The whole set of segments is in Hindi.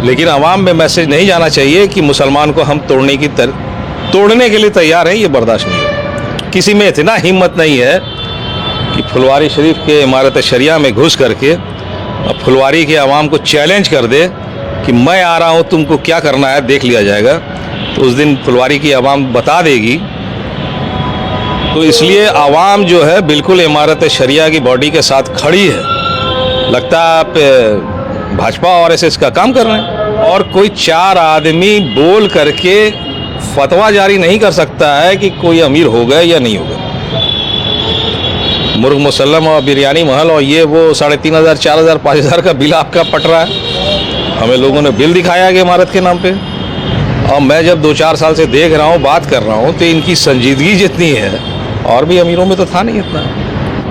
लेकिन आवाम में मैसेज नहीं जाना चाहिए कि मुसलमान को हम तोड़ने के लिए तैयार हैं, ये बर्दाश्त नहीं है। किसी में इतना हिम्मत नहीं है कि फुलवारी शरीफ के इमारत शरिया में घुस करके और फुलवारी के आवाम को चैलेंज कर दे कि मैं आ रहा हूँ, तुमको क्या करना है देख लिया जाएगा। तो उस दिन फुलवारी की आवाम बता देगी। तो इसलिए आवाम जो है बिल्कुल इमारत शरिया की बॉडी के साथ खड़ी है। लगता है आप भाजपा और एसएस का काम कर रहे हैं। और कोई 4 आदमी बोल करके फतवा जारी नहीं कर सकता है कि कोई अमीर हो गए या नहीं हो गए। मुर्ग मुसल्लम और बिरयानी महल और ये वो 3,500, 4,000, 5,000 का बिल आपका पट रहा है। हमें लोगों ने बिल दिखाया कि इमारत के नाम पे। और मैं जब 2-4 साल से देख रहा हूँ, बात कर रहा हूँ, तो इनकी संजीदगी जितनी है, और भी अमीरों में तो था नहीं इतना।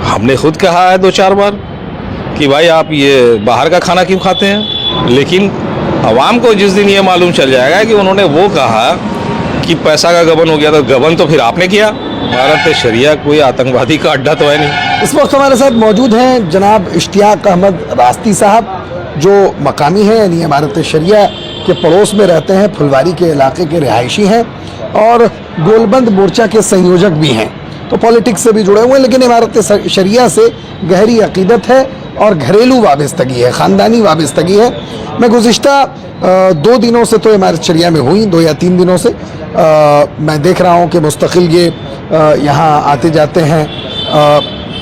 हमने खुद कहा है 2-4 बार कि भाई आप ये बाहर का खाना क्यों खाते हैं। लेकिन आवाम को जिस दिन ये मालूम चल जाएगा कि उन्होंने वो कहा कि पैसा का गबन हो गया, तो गबन तो फिर आपने किया। भारत शरिया कोई आतंकवादी का अड्डा तो है नहीं। इस वक्त हमारे साथ मौजूद हैं जनाब इश्तियाक अहमद रास्ती साहब, जो मकामी हैं, यानी इमारत शरिया के पड़ोस में रहते हैं, फुलवारी के इलाके के रिहायशी हैं और गोलबंद मोर्चा के संयोजक भी हैं। तो पॉलिटिक्स से भी जुड़े हुए हैं, लेकिन इमारत शरिया से गहरी अकीदत है और घरेलू वाबस्तगी है, ख़ानदानी वाबस्तगी है। मैं गुज़िश्ता 2 दिनों से तो इमारत शरिया में हुई, 2 या 3 दिनों से मैं देख रहा हूँ कि मुस्तकिल ये यहाँ आते जाते हैं।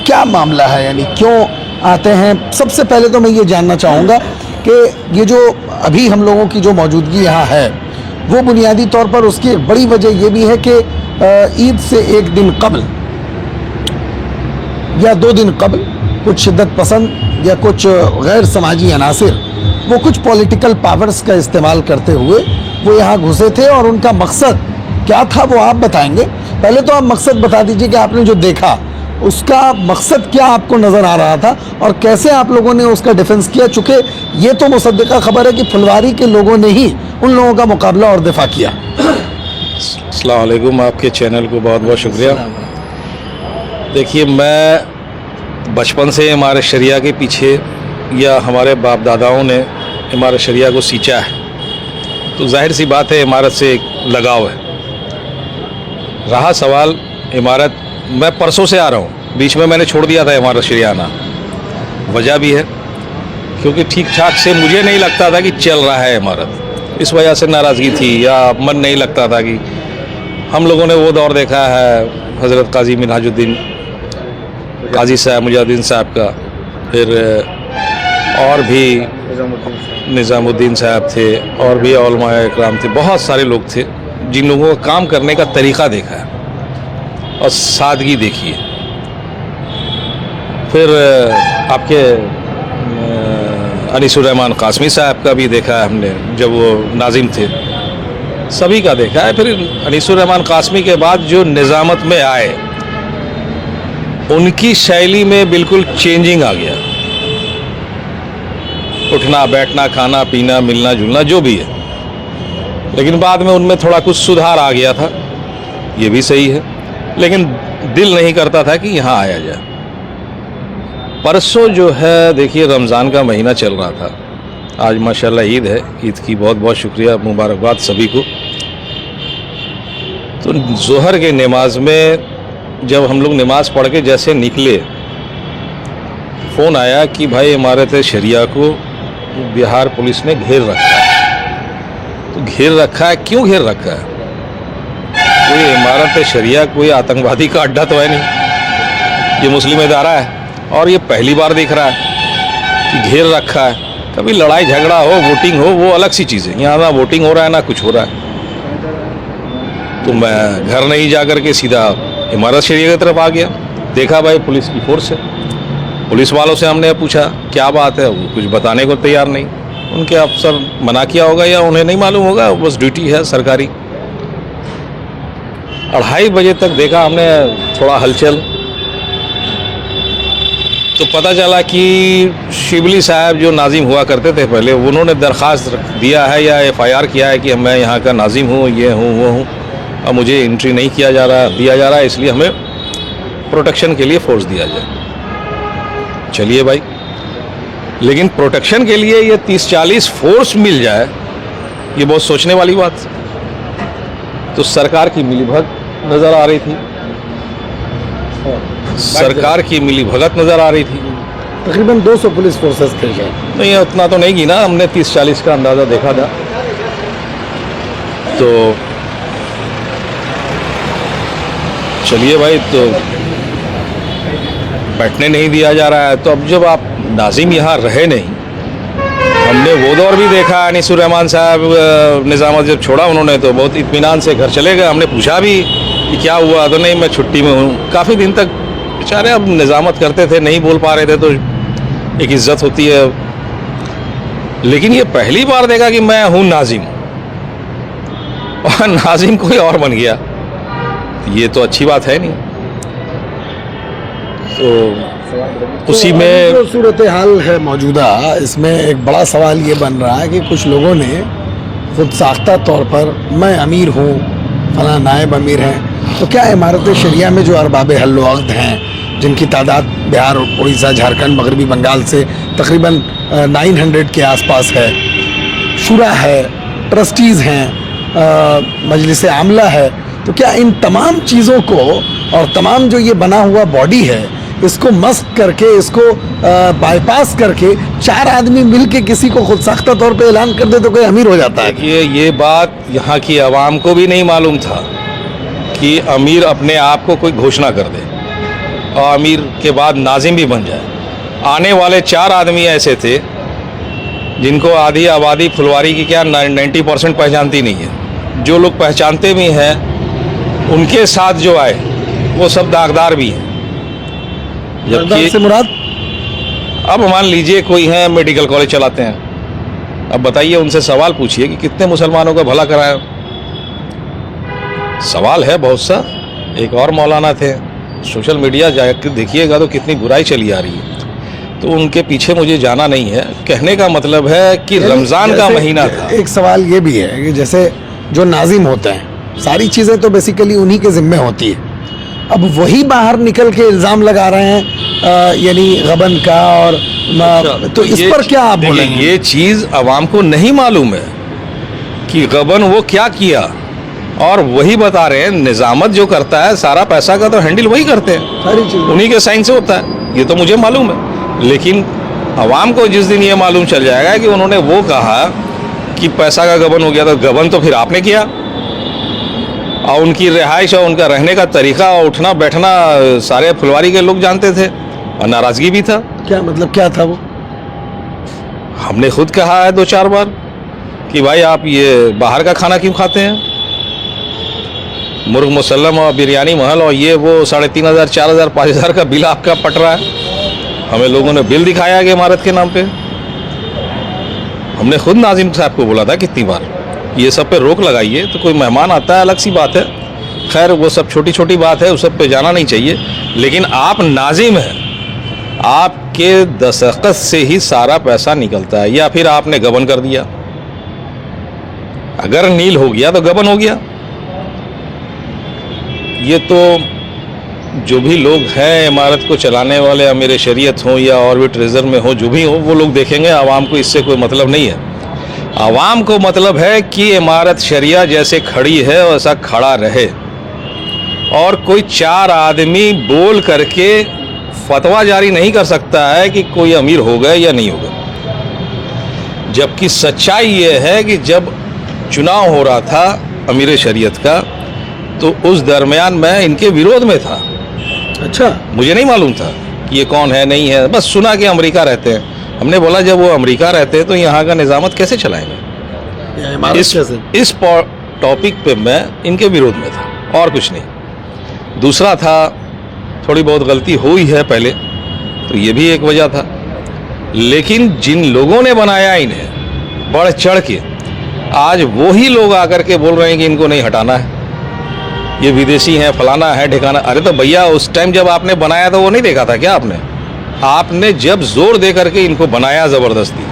क्या मामला है, यानी क्यों आते हैं? सबसे पहले तो मैं ये जानना चाहूँगा कि ये जो अभी हम लोगों की जो मौजूदगी यहाँ है, वो बुनियादी तौर पर उसकी एक बड़ी वजह ये भी है कि ईद से 1 दिन कबल या 2 दिन कबल कुछ शिद्दत पसंद या कुछ गैर समाजी अनासिर, वो कुछ पॉलिटिकल पावर्स का इस्तेमाल करते हुए वो यहाँ घुसे थे। और उनका मकसद क्या था वो आप बताएंगे। पहले तो आप मकसद बता दीजिए कि आपने जो देखा उसका मकसद क्या आपको नज़र आ रहा था और कैसे आप लोगों ने उसका डिफेंस किया, चूँकि ये तो मुसद्दिक़ा खबर है कि फुलवारी के लोगों ने ही उन लोगों का मुकाबला और दिफा किया। अस्सलाम वालेकुम, आपके चैनल को बहुत बहुत शुक्रिया। देखिए, मैं बचपन से इमारत शरिया के पीछे, या हमारे बाप दादाओं ने इमारत शरिया को सींचा है, तो जाहिर सी बात है इमारत से एक लगाव है। रहा सवाल इमारत, मैं परसों से आ रहा हूँ, बीच में मैंने छोड़ दिया था इमारत शरिया आना। वजह भी है क्योंकि ठीक ठाक से मुझे नहीं लगता था कि चल रहा है इमारत। इस वजह से नाराज़गी थी या मन नहीं लगता था कि हम लोगों ने वो दौर देखा है हज़रत काजी मिनहाजुद्दीन काजी साहब मुजाहिदीन साहब का, फिर और भी निज़ामुद्दीन साहब थे और भी उलमाए इकराम थे, बहुत सारे लोग थे जिन लोगों का काम करने का तरीक़ा देखा है और सादगी देखी है। फिर आपके अनीसुर्रहमान कासमी साहब का भी देखा है हमने जब वो नाजिम थे, सभी का देखा है। फिर अनीसुर्रहमान कासमी के बाद जो निज़ामत में आए, उनकी शैली में बिल्कुल चेंजिंग आ गया। उठना बैठना, खाना पीना, मिलना जुलना जो भी है, लेकिन बाद में उनमें थोड़ा कुछ सुधार आ गया था, ये भी सही है। लेकिन दिल नहीं करता था कि यहाँ आया जाए। परसों जो है, देखिए रमज़ान का महीना चल रहा था, आज माशाल्लाह ईद है, ईद की बहुत बहुत शुक्रिया, मुबारकबाद सभी को। तो ज़ोहर के नमाज में जब हम लोग नमाज पढ़ के जैसे निकले, फ़ोन आया कि भाई इमारत शरिया को बिहार पुलिस ने घेर रखा है। तो घेर रखा है, क्यों घेर रखा है? कोई इमारत शरिया कोई आतंकवादी का अड्डा तो है नहीं, ये मुस्लिम इदारा है। और ये पहली बार देख रहा है कि घेर रखा है। कभी लड़ाई झगड़ा हो, वोटिंग हो, वो अलग सी चीज़ है। यहाँ ना वोटिंग हो रहा है ना कुछ हो रहा है। तो मैं घर नहीं जा कर के सीधा इमारत शरिया की तरफ आ गया। देखा भाई पुलिस की फोर्स है। पुलिस वालों से हमने पूछा क्या बात है, वो कुछ बताने को तैयार नहीं। उनके अफसर मना किया होगा या उन्हें नहीं मालूम होगा, बस ड्यूटी है सरकारी। 2:30 बजे तक देखा हमने थोड़ा हलचल, तो पता चला कि शिबली साहब जो नाजिम हुआ करते थे पहले, उन्होंने दरख्वास्त दिया है या FIR किया है कि मैं यहाँ का नाजिम हूँ, ये हूँ वो हूँ, और मुझे एंट्री नहीं दिया जा रहा है, इसलिए हमें प्रोटेक्शन के लिए फोर्स दिया जाए। चलिए भाई, लेकिन प्रोटेक्शन के लिए ये 30-40 फोर्स मिल जाए, ये बहुत सोचने वाली बात। तो सरकार की मिलीभगत नज़र आ रही थी, सरकार की मिलीभगत नज़र आ रही थी। तकरीबन 200 पुलिस फोर्सेस थे शायद। नहीं, उतना तो नहीं गिना हमने, 30-40 का अंदाज़ा देखा था। तो चलिए भाई, तो बैठने नहीं दिया जा रहा है। तो अब जब आप नाजिम यहाँ रहे नहीं, हमने वो दौर भी देखा, अनीसुर रहमान साहब निज़ामत जब छोड़ा उन्होंने तो बहुत इत्मीनान से घर चले गए। हमने पूछा भी कि क्या हुआ, तो नहीं मैं छुट्टी में हूँ। काफ़ी दिन तक बेचारे अब निज़ामत करते थे, नहीं बोल पा रहे थे, तो एक इज्जत होती है। लेकिन ये पहली बार देखा कि मैं हूँ नाजिम और नाजिम कोई और बन गया, ये तो अच्छी बात है नहीं। तो उसी तो में जो सूरत हाल है मौजूदा, इसमें एक बड़ा सवाल ये बन रहा है कि कुछ लोगों ने खुद साख्ता तौर पर मैं अमीर हूँ, फला नायब अमीर हैं, तो क्या इमारत शरिया में जो अरबाब हल वक़्त हैं, जिनकी तादाद बिहार, उड़ीसा, झारखंड, मगरबी बंगाल से तकरीबन 900 के आसपास है, शुरा है, ट्रस्टीज़ हैं, मजलिस आमला है, तो क्या इन तमाम चीज़ों को और तमाम जो ये बना हुआ बॉडी है, इसको मस्क करके, इसको बाईपास करके 4 आदमी मिल के किसी को खुद साख्ता तौर पे ऐलान कर दे तो कोई अमीर हो जाता है? देखिए, ये बात यहाँ की आवाम को भी नहीं मालूम था कि अमीर अपने आप को कोई घोषणा कर दे और अमीर के बाद नाजिम भी बन जाए। आने वाले 4 आदमी ऐसे थे जिनको आधी आबादी फुलवारी की क्या 90% पहचानती नहीं है। जो लोग पहचानते भी हैं, उनके साथ जो आए वो सब दागदार भी हैं। दागदार से मुराद? अब मान लीजिए कोई है मेडिकल कॉलेज चलाते हैं, अब बताइए उनसे सवाल पूछिए कि कितने मुसलमानों का भला कराया। सवाल है बहुत सा। एक और मौलाना थे, सोशल मीडिया जाकर देखिएगा तो कितनी बुराई चली आ रही है। तो उनके पीछे मुझे जाना नहीं है। कहने का मतलब है कि रमज़ान का महीना था। एक सवाल ये भी है कि जैसे जो नाजिम होते हैं, सारी चीज़ें तो बेसिकली उन्हीं के ज़िम्मे होती है। अब वही बाहर निकल के इल्ज़ाम लगा रहे हैं यानी गबन का, और तो इस पर क्या आप बोलेंगे? ये चीज़ आवाम को नहीं मालूम है कि गबन वो क्या किया, और वही बता रहे हैं निज़ामत जो करता है सारा पैसा का तो हैंडल वही करते हैं, सारी चीज़ उन्हीं के साइन से होता है। ये तो मुझे मालूम है। लेकिन आवाम को जिस दिन ये मालूम चल जाएगा कि उन्होंने वो कहा कि पैसा का गबन हो गया, तो गबन तो फिर आपने किया, और उनकी रिहाइश और उनका रहने का तरीका और उठना बैठना सारे फुलवारी के लोग जानते थे, और नाराज़गी भी था। क्या मतलब क्या था वो? हमने खुद कहा है 2-4 बार कि भाई आप ये बाहर का खाना क्यों खाते हैं, मुर्ग मुसल्लम और बिरयानी महल और ये वो 3,500, 4,000, 5,000 का बिल आपका पट रहा है। हमें लोगों ने बिल दिखाया कि इमारत के नाम पे। हमने खुद नाजिम साहब को बोला था कितनी बार, ये सब पे रोक लगाइए। तो कोई मेहमान आता है अलग सी बात है, खैर वो सब छोटी छोटी बात है, उस सब पे जाना नहीं चाहिए। लेकिन आप नाजिम हैं, आपके दस्तखत से ही सारा पैसा निकलता है, या फिर आपने गबन कर दिया। अगर नील हो गया तो गबन हो गया। ये तो जो भी लोग हैं इमारत को चलाने वाले, अमीर शरीयत हों या और भी ट्रेजर में हो, जो भी हो, वो लोग देखेंगे। आवाम को इससे कोई मतलब नहीं है। आवाम को मतलब है कि इमारत शरिया जैसे खड़ी है वैसा खड़ा रहे, और कोई 4 आदमी बोल करके फतवा जारी नहीं कर सकता है कि कोई अमीर हो गए या नहीं हो गए। जबकि सच्चाई ये है कि जब चुनाव हो रहा था अमीर शरीयत का, तो उस दरमियान मैं इनके विरोध में था। अच्छा, मुझे नहीं मालूम था कि ये कौन है नहीं है, बस सुना कि अमेरिका रहते हैं। हमने बोला जब वो अमेरिका रहते हैं तो यहाँ का निज़ामत कैसे चलाएंगे। इस टॉपिक पे मैं इनके विरोध में था और कुछ नहीं। दूसरा था, थोड़ी बहुत गलती हुई है पहले, तो ये भी एक वजह था। लेकिन जिन लोगों ने बनाया इन्हें बढ़ चढ़ के, आज वही लोग आकर के बोल रहे हैं कि इनको नहीं हटाना है, ये विदेशी हैं, फलाना है, ठिकाना। अरे तो भैया उस टाइम जब आपने बनाया तो वो नहीं देखा था क्या आपने जब जोर दे करके इनको बनाया ज़बरदस्ती,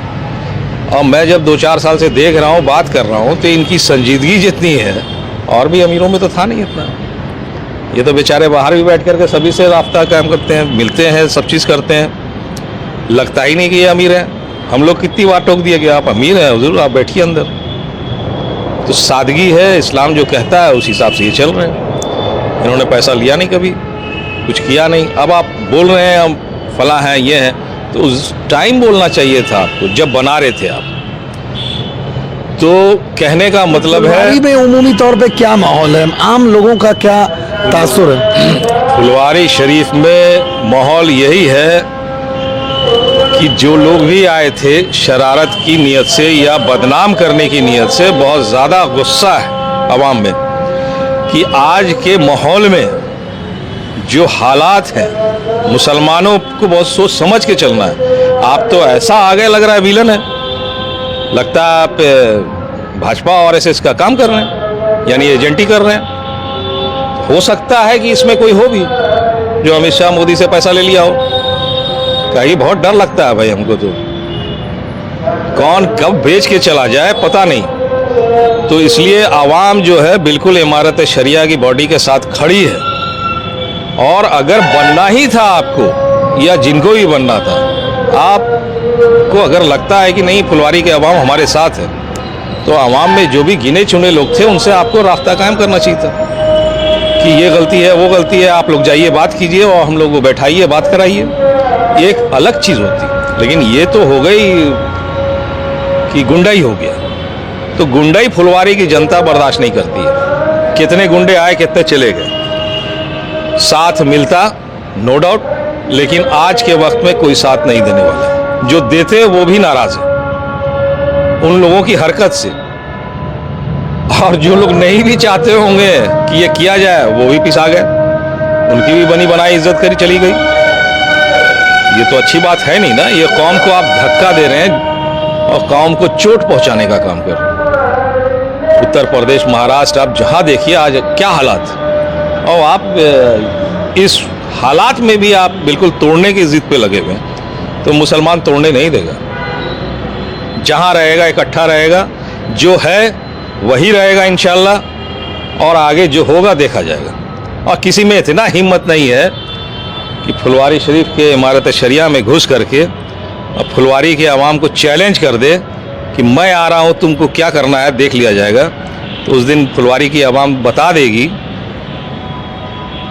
और मैं जब 2-4 साल से देख रहा हूँ, बात कर रहा हूँ, तो इनकी संजीदगी जितनी है और भी अमीरों में तो था नहीं इतना। ये तो बेचारे बाहर भी बैठ करके सभी से राब्ता कायम करते हैं, मिलते हैं, सब चीज़ करते हैं। लगता ही नहीं कि ये अमीर है। हम लोग कितनी बार टोक दिया कि आप अमीर हैं हुजूर, आप बैठिए अंदर। तो सादगी है, इस्लाम जो कहता है उस हिसाब से ये चल रहे हैं। इन्होंने पैसा लिया नहीं, कभी कुछ किया नहीं। अब आप बोल रहे हैं हम फला हैं, ये हैं, तो उस टाइम बोलना चाहिए था आपको जब बना रहे थे आप। तो कहने का मतलब है फुलवारी में उमूमी तौर पे क्या माहौल है, आम लोगों का क्या तासुर है? फुलवारी शरीफ में माहौल यही है कि जो लोग भी आए थे शरारत की नीयत से या बदनाम करने की नीयत से, बहुत ज़्यादा गुस्सा है अवाम में कि आज के माहौल में जो हालात हैं, मुसलमानों को बहुत सोच समझ के चलना है। आप तो ऐसा आगे लग रहा है विलन है, लगता है आप भाजपा और एसएस का काम कर रहे हैं, यानी एजेंटी कर रहे हैं। हो सकता है कि इसमें कोई हो भी जो अमित शाह मोदी से पैसा ले लिया हो। कहीं बहुत डर लगता है भाई हमको, तो कौन कब बेच के चला जाए पता नहीं। तो इसलिए आवाम जो है बिल्कुल इमारत शरिया की बॉडी के साथ खड़ी है। और अगर बनना ही था आपको या जिनको भी बनना था, आपको अगर लगता है कि नहीं फुलवारी के अवाम हमारे साथ है, तो अवाम में जो भी गिने चुने लोग थे उनसे आपको रास्ता कायम करना चाहिए था कि ये गलती है, वो गलती है, आप लोग जाइए बात कीजिए और हम लोग को बैठाइए, बात कराइए। ये एक अलग चीज़ होती। लेकिन ये तो हो गई कि गुंडाई हो गया। तो गुंडाई फुलवारी की जनता बर्दाश्त नहीं करती है। कितने गुंडे आए, कितने चले गए, साथ मिलता नो डाउट, लेकिन आज के वक्त में कोई साथ नहीं देने वाला। जो देते हैं वो भी नाराज है उन लोगों की हरकत से, और जो लोग नहीं भी चाहते होंगे कि ये किया जाए वो भी पिसा गए, उनकी भी बनी बनाई इज्जत करी चली गई। ये तो अच्छी बात है नहीं ना। ये कौम को आप धक्का दे रहे हैं और कौम को चोट पहुंचाने का काम कर रहे हैं। उत्तर प्रदेश, महाराष्ट्र, आप जहां देखिए आज क्या हालात, और आप इस हालात में भी आप बिल्कुल तोड़ने की जिद पे लगे हुए हैं। तो मुसलमान तोड़ने नहीं देगा। जहां रहेगा इकट्ठा रहेगा, जो है वही रहेगा इंशाल्लाह, और आगे जो होगा देखा जाएगा। और किसी में इतना हिम्मत नहीं है कि फुलवारी शरीफ के इमारत शरिया में घुस करके और फुलवारी के अवाम को चैलेंज कर दे कि मैं आ रहा हूं, तुमको क्या करना है देख लिया जाएगा। तो उस दिन फुलवारी की अवाम बता देगी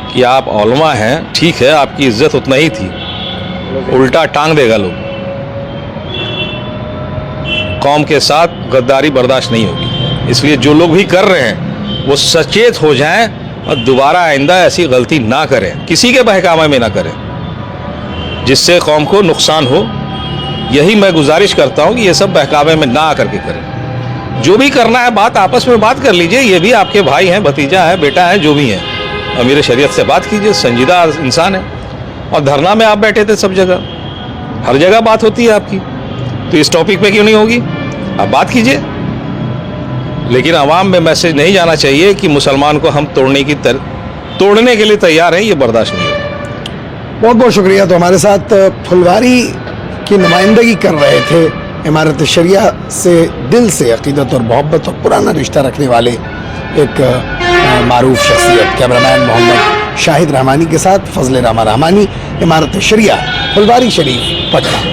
कि आप औलमा हैं, ठीक है, आपकी इज्जत उतना ही थी। उल्टा टांग देगा लोग। कौम के साथ गद्दारी बर्दाश्त नहीं होगी। इसलिए जो लोग भी कर रहे हैं वो सचेत हो जाएं और दोबारा आइंदा ऐसी गलती ना करें, किसी के बहकावे में ना करें जिससे कौम को नुकसान हो। यही मैं गुजारिश करता हूं कि ये सब बहकावे में ना आकर के करें। जो भी करना है बात आपस में बात कर लीजिए। ये भी आपके भाई हैं, भतीजा है, बेटा है, जो भी हैं, अमीर शरीयत से बात कीजिए, संजीदा इंसान है। और धरना में आप बैठे थे, सब जगह, हर जगह बात होती है आपकी, तो इस टॉपिक पे क्यों नहीं होगी? आप बात कीजिए। लेकिन आवाम में मैसेज नहीं जाना चाहिए कि मुसलमान को हम तोड़ने के लिए तैयार हैं, ये बर्दाश्त नहीं है। बहुत बहुत शुक्रिया। तो हमारे साथ फुलवारी की नुमाइंदगी कर रहे थे इमारत शरिया से दिल से अकीदत और मोहब्बत और पुराना रिश्ता रखने वाले एक मारूफ शख्सियत, कैमरामैन मोहम्मद शाहिद रहमानी के साथ फजल रहमानी, इमारत शरिया, फुलवारी शरीफ, पटना।